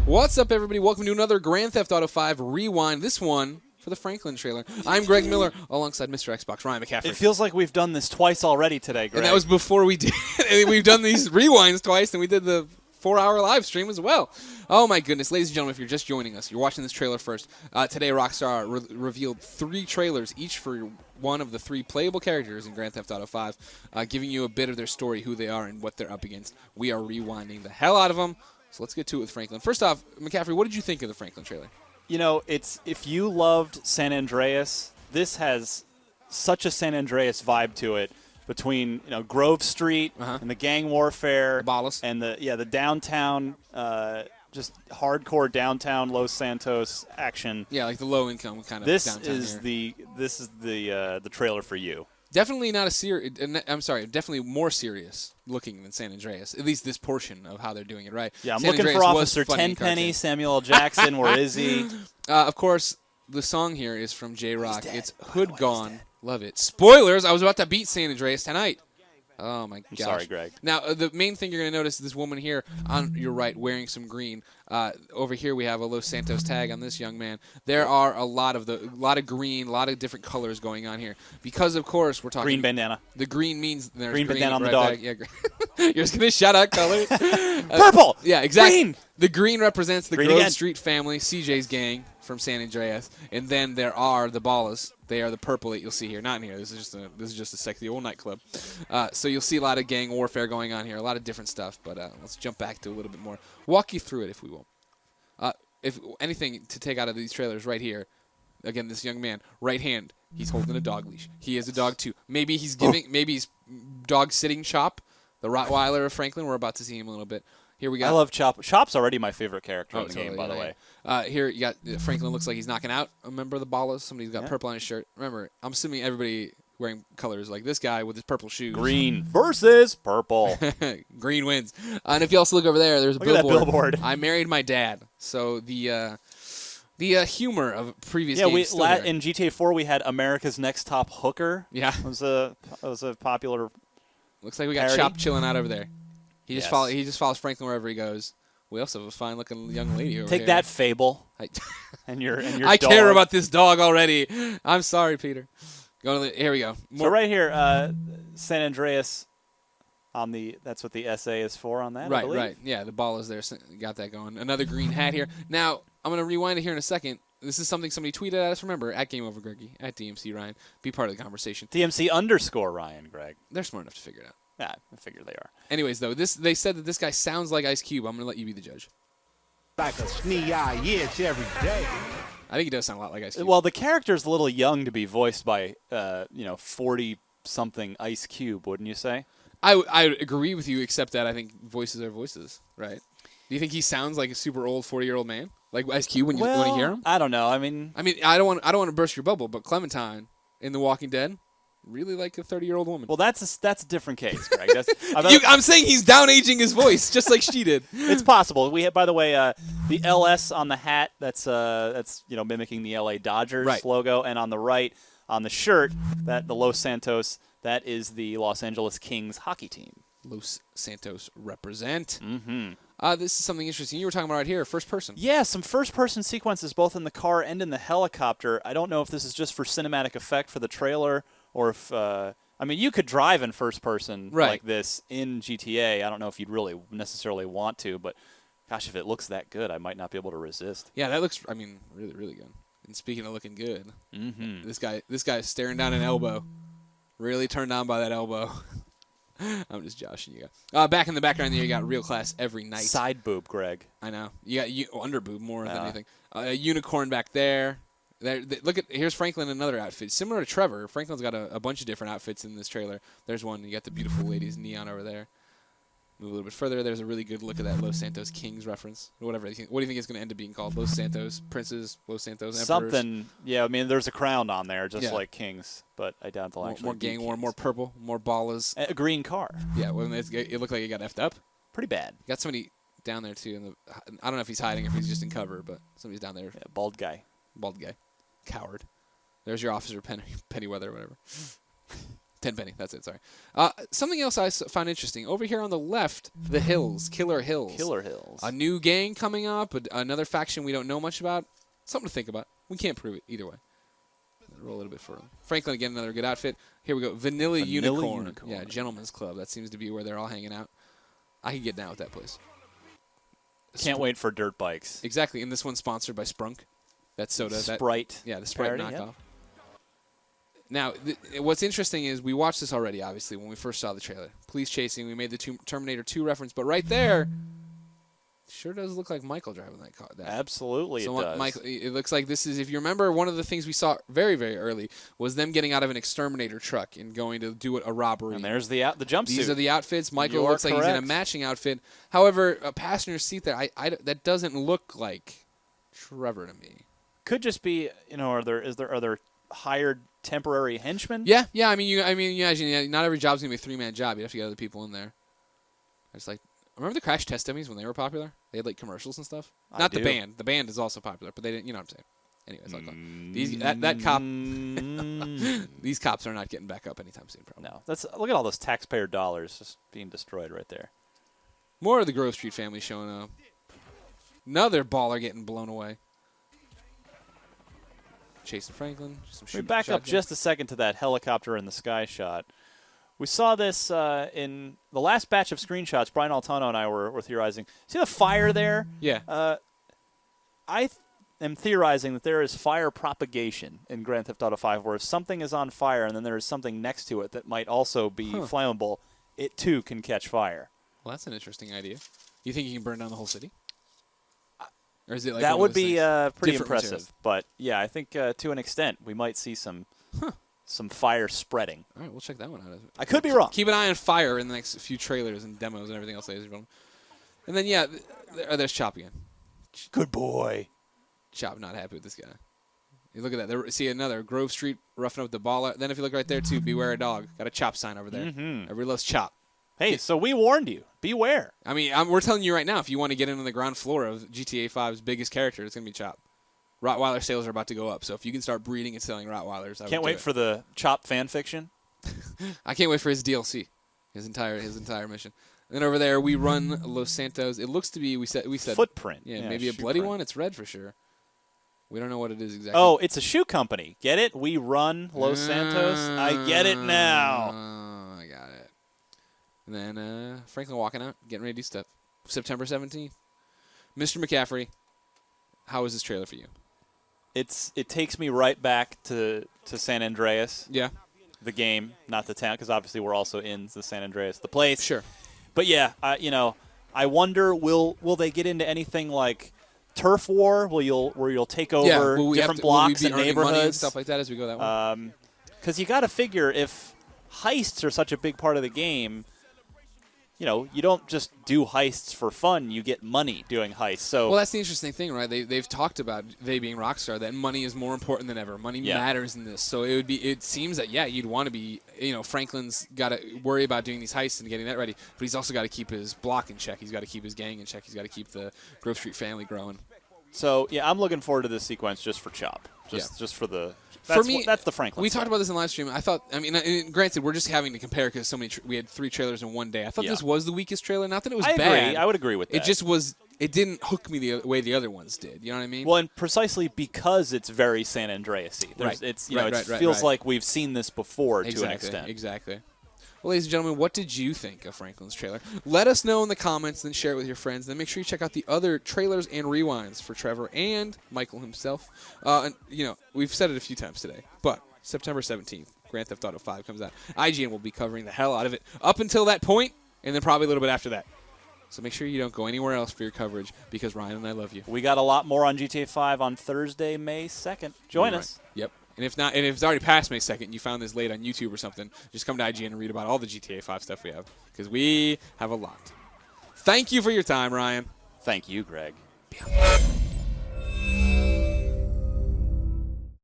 What's up, everybody? Welcome to another Grand Theft Auto 5 Rewind. This one for the Franklin trailer. I'm Greg Miller, alongside Mr. Xbox, Ryan McCaffrey. It feels like we've done this twice already today, Greg. And that was before we did. We've done these rewinds twice, and we did the 4-hour live stream as well. Oh, my goodness. Ladies and gentlemen, if you're just joining us, you're watching this trailer first. Today, Rockstar revealed 3 trailers, each for one of the 3 playable characters in Grand Theft Auto 5, giving you a bit of their story, who they are, and what they're up against. We are rewinding the hell out of them. So let's get to it with Franklin. First off, McCaffrey, what did you think of the Franklin trailer? You know, if you loved San Andreas, this has such a San Andreas vibe to it, between Grove Street and the gang warfare, and the downtown, just hardcore downtown Los Santos action. Yeah, like the low income kind of. This downtown is here. this is the trailer for you. Definitely not a serious. I'm sorry, definitely more serious looking than San Andreas. At least this portion of how they're doing it, right? Yeah, I'm San looking Andreas for Officer Tenpenny, Samuel L. Jackson. Where is he? Of course, the song here is from J-Rock. It's Hood Gone. Love it. Spoilers! I was about to beat San Andreas tonight. Oh, my gosh. I'm sorry, Greg. Now, the main thing you're going to notice is this woman here on your right wearing some green. Over here we have a Los Santos tag on this young man. There are a lot of green, a lot of different colors going on here. Because, of course, we're talking... Green bandana. The green means there's green bandana on the dog. Yeah, you're just going to shout out colors? Purple! Yeah, exactly. Green! The green represents the Green Grove again. Street family, CJ's gang from San Andreas. And then there are the Ballas. They are the purple that you'll see here. Not in here. This is just a sexy old nightclub. So you'll see a lot of gang warfare going on here, a lot of different stuff. But let's jump back to a little bit more. Walk you through it, if we will. If anything to take out of these trailers right here, again, this young man, right hand, he's holding a dog leash. He is a dog too. Maybe he's dog sitting Chop, the Rottweiler of Franklin. We're about to see him a little bit. Here we go. I love Chop. Chop's already my favorite character in the game, by the way. Here you got Franklin. Looks like he's knocking out a member of the Ballas. Somebody's got purple on his shirt. Remember, I'm assuming everybody wearing colors like this guy with his purple shoes. Green versus purple. Green wins. And if you also look over there, there's a Look at that billboard. I married my dad. So the humor of previous games. In GTA 4 we had America's Next Top Hooker. Yeah, it was a popular. Looks like we got Chop chilling out over there. He just follows Franklin wherever he goes. We also have a fine looking young lady over here. Take that, Fable. and your I dog. care about this dog already. I'm sorry, Peter. Here we go. So right here, San Andreas. That's what the SA is for on that. Right. Yeah, the ball is there. Got that going. Another green hat here. Now I'm gonna rewind it here in a second. This is something somebody tweeted at us. Remember, at GameOverGreggy, at DMC Ryan. Be part of the conversation. DMC_Ryan, Greg. They're smart enough to figure it out. Yeah, I figure they are. Anyways, though, they said that this guy sounds like Ice Cube. I'm gonna let you be the judge. Like a snee-eye itch every day. I think he does sound a lot like Ice Cube. Well, the character's a little young to be voiced by 40-something Ice Cube, wouldn't you say? I agree with you, except that I think voices are voices, right? Do you think he sounds like a super old 40-year-old man, like Ice Cube when you hear him? I don't know. I mean, I don't want to burst your bubble, but Clementine in The Walking Dead, really like a 30-year-old woman. Well, that's a different case, Greg. I'm saying he's down aging his voice just like she did. It's possible. We have, by the way, the LS on the hat. That's mimicking the LA Dodgers logo, and on the right on the shirt, the Los Santos. That is the Los Angeles Kings hockey team. Los Santos represent. Mm-hmm. This is something interesting. You were talking about right here, first person. Yeah, some first-person sequences both in the car and in the helicopter. I don't know if this is just for cinematic effect for the trailer, or if you could drive in first person like this in GTA. I don't know if you'd really necessarily want to, but gosh, if it looks that good, I might not be able to resist. Yeah, that looks, really, really good. And speaking of looking good, this guy is staring down an elbow. Really turned on by that elbow. I'm just joshing you guys. Back in the background there, you got Real Class Every Night. Side boob, Greg. I know. You got under boob more than anything. A unicorn back there. Here's Franklin in another outfit. Similar to Trevor, Franklin's got a bunch of different outfits in this trailer. There's one. You got the beautiful lady's neon over there. Move a little bit further. There's a really good look at that Los Santos Kings reference. Whatever. What do you think it's going to end up being called? Los Santos Princes, Los Santos Emperors? Something. Yeah, there's a crown on there, just like Kings, but I doubt they'll actually more gang war, more purple, more ballas. A green car. Yeah, it looked like it got effed up. Pretty bad. Got somebody down there, too. I don't know if he's hiding or if he's just in cover, but somebody's down there. Yeah, bald guy. Bald guy. Coward. There's your Officer Pennyweather or whatever. Tenpenny, that's it, sorry. Something else I found interesting. Over here on the left, the Hills, Killer Hills. Killer Hills. A new gang coming up, another faction we don't know much about. Something to think about. We can't prove it either way. Roll a little bit further. Franklin, again, another good outfit. Here we go. Vanilla Unicorn. Yeah, Gentleman's Club. That seems to be where they're all hanging out. I can get down with that place. Can't wait for dirt bikes. Exactly, and this one's sponsored by Sprunk. That soda. Sprite. Yeah, the Sprite parody, knockoff. Yep. Now, what's interesting is we watched this already, obviously, when we first saw the trailer. Police chasing. We made the Terminator 2 reference, but right there, sure does look like Michael driving that car. Absolutely, so it does. Michael, it looks like this is, if you remember, one of the things we saw very, very early was them getting out of an exterminator truck and going to do a robbery. And there's the jumpsuit. These are the outfits. Michael looks like he's in a matching outfit. However, a passenger seat there, that doesn't look like Trevor to me. Could just be, are there hired temporary henchmen? Yeah. I mean, you imagine not every job's gonna be a 3-man job. You have to get other people in there. It's like, remember the Crash Test Dummies when they were popular? They had like commercials and stuff. Not the band. The band is also popular, but they didn't. You know what I'm saying? Anyways, that cop. These cops are not getting back up anytime soon. Probably. No. Look at all those taxpayer dollars just being destroyed right there. More of the Grove Street family showing up. Another baller getting blown away. Chasing Franklin. We back up just a second to that helicopter in the sky shot. We saw this in the last batch of screenshots. Brian Altano and I were theorizing. See the fire there? Yeah. I am theorizing that there is fire propagation in Grand Theft Auto 5, where if something is on fire and then there is something next to it that might also be flammable, it too can catch fire. Well, that's an interesting idea. You think you can burn down the whole city? Or is it like that would be pretty impressive? Materials? But yeah, I think to an extent we might see some fire spreading. All right, we'll check that one out. I could be wrong. Keep an eye on fire in the next few trailers and demos and everything else, ladies and gentlemen. And then, yeah, there's Chop again. Good boy. Chop not happy with this guy. You look at that. There, see another Grove Street roughing up the ball. Then if you look right there, too, beware a dog. Got a Chop sign over there. Everybody loves Chop. Hey, so we warned you. Beware. I mean, we're telling you right now, if you want to get in on the ground floor of GTA 5's biggest character, it's going to be Chop. Rottweiler sales are about to go up, so if you can start breeding and selling Rottweilers, can't wait for the Chop fan fiction. I can't wait for his DLC, his entire mission. And then over there, we run Los Santos. It looks to be we said footprint. Yeah, maybe a bloody one. It's red for sure. We don't know what it is exactly. Oh, it's a shoe company. Get it? We run Los Santos. I get it now. I got it. And then Franklin walking out, getting ready to do stuff. September 17th. Mr. McCaffrey, how was this trailer for you? It takes me right back to San Andreas. Yeah. The game, not the town, because obviously we're also in the San Andreas, the place. Sure. But yeah, I wonder will they get into anything like turf war? Where you'll take over different blocks and neighborhoods money and stuff like that as we go that way? Because you got to figure if heists are such a big part of the game. You don't just do heists for fun. You get money doing heists. So, well, that's the interesting thing, right? They've talked about, they being Rockstar, that money is more important than ever. Money matters in this. So it seems that, you'd want to be, Franklin's got to worry about doing these heists and getting that ready, but he's also got to keep his block in check. He's got to keep his gang in check. He's got to keep the Grove Street family growing. So, I'm looking forward to this sequence just for Chop. Just for the... For me, that's the Franklin we side. talked about this in live stream. I thought, granted, we're just having to compare because we had 3 trailers in one day. I thought this was the weakest trailer. Not that it was bad. I would agree with that. It just was. It didn't hook me the way the other ones did. You know what I mean? Well, and precisely because it's very San Andreas-y. Right. It feels like we've seen this before to an extent. Exactly. Well, ladies and gentlemen, what did you think of Franklin's trailer? Let us know in the comments, then share it with your friends. Then make sure you check out the other trailers and rewinds for Trevor and Michael himself. We've said it a few times today, but September 17th, Grand Theft Auto 5 comes out. IGN will be covering the hell out of it up until that point, and then probably a little bit after that. So make sure you don't go anywhere else for your coverage, because Ryan and I love you. We got a lot more on GTA 5 on Thursday, May 2nd. Join us. Yep. And if it's already past May 2nd, and you found this late on YouTube or something, just come to IGN and read about all the GTA 5 stuff we have, because we have a lot. Thank you for your time, Ryan. Thank you, Greg.